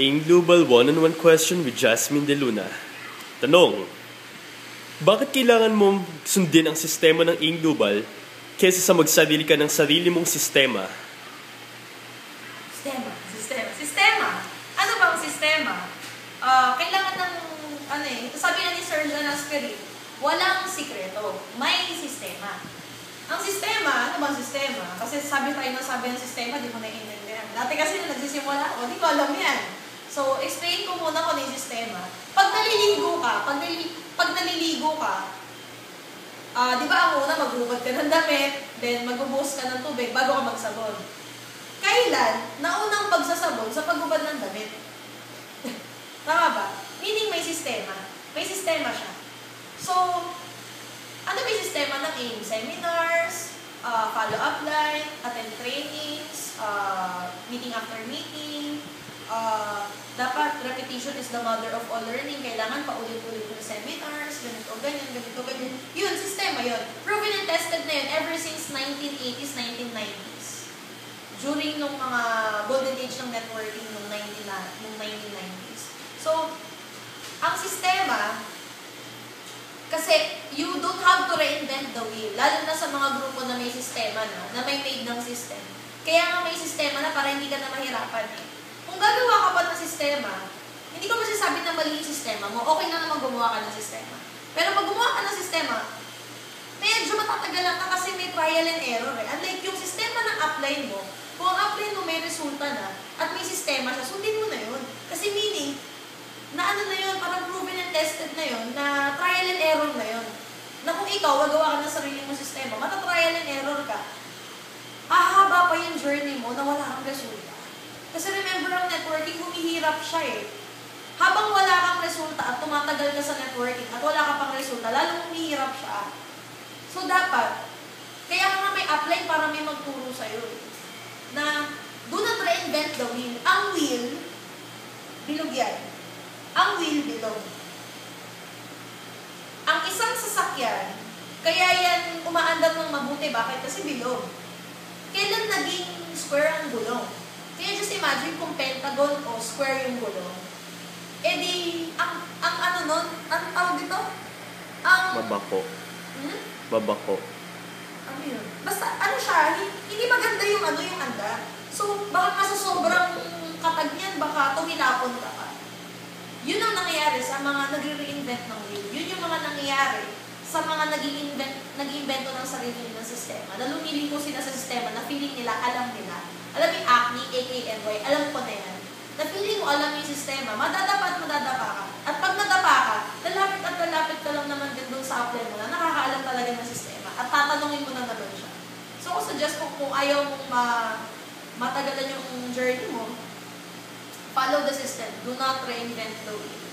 AIM Global One-on-One Question with Jasmine De Luna. Tanong, bakit kailangan mong sundin ang sistema ng AIM Global kaysa sa magsarili ka ng sarili mong sistema? Sistema. Ano bang sistema? Kailangan ng, sabi na ni Sir John Aspery, walang sikreto. May sistema. Ang sistema, ano bang sistema? Kasi sabi ng sistema, di mo naiintindihan. Dati kasi nung nagsisimula ako, di ko alam yan. So, explain ko muna kung ano yung sistema. Pag naliligo ka, di ba ang una, maghubad ka ng damit, then magbubuhos ka ng tubig bago ka magsabon. Kailan? Naunang pagsasabon sa paghubad ng damit. Tama ba? Meaning may sistema. May sistema siya. So, ano may sistema ng AIM? Seminars, follow-up line, attend trainings, meeting after meeting, dapat repetition is the mother of all learning. Kailangan paulit-ulit yung seminars, ganito, ganyan. Yun, sistema yun. Proven and tested na yun ever since 1980s, 1990s. During nung mga golden age ng networking nung 1990s. So, ang sistema, kasi you don't have to reinvent the wheel. Lalo na sa mga grupo na may sistema na may made ng system. Kaya nga may sistema na para hindi ka na mahirapan eh. Kung gagawa ka pa ng sistema, hindi ko masasabi na mali yung sistema mo, okay na naman gumawa ka ng sistema. Pero pag gumawa ka ng sistema, medyo matatagalan ka kasi may trial and error eh. Unlike yung sistema ng upline mo, kung ang upline mo may resulta na at may sistema siya, sundin mo na yun. Kasi meaning, na ano na yun, parang proven and tested na yun, na trial and error na yun. Na kung ikaw, gagawa ka ng sarili mong sistema, mata-trial and error ka, hahaba pa yung journey mo na wala kang resulta. Kasi remember, ang networking, humihirap siya eh. Habang wala kang resulta at tumatagal ka sa networking at wala ka pang resulta, lalong humihirap siya. So dapat, kaya nga may upline para may magturo sa'yo eh. Na, do not reinvent the wheel. Ang wheel, bilog yan. Ang wheel bilog. Ang isang sasakyan, kaya yan umaandar ng mabuti. Bakit? Kasi bilog. Kailan naging square ang gulong? Kaya just imagine kung pentagon o square yung gulong. Eh di, ang ano nun? Ang tawag dito? Babako. Babako. Ano yun? Basta, ano siya, hindi maganda yung yung anda. So, baka sa sobrang katag niyan, baka tumilapon ka pa. Yun ang nangyayari sa mga nagre-reinvent ng wheel. Yun yung mga nangyayari sa mga nag-iimbento ng sarili ng sistema. Na lumiliko sila sa sistema na feeling nila, alam nila. Alam yung acne, AKNY, alam ko na yan. Na feeling mo alam yung sistema, madadapa ka. At pag nadapa ka, lalapit ka lang naman din doon sa upline mo na nakakaalam talaga ng sistema. At tatanungin mo na naman siya. So, kung suggest ko kung ayaw mong matagalan yung journey mo, follow the system. Do not reinvent the wheel.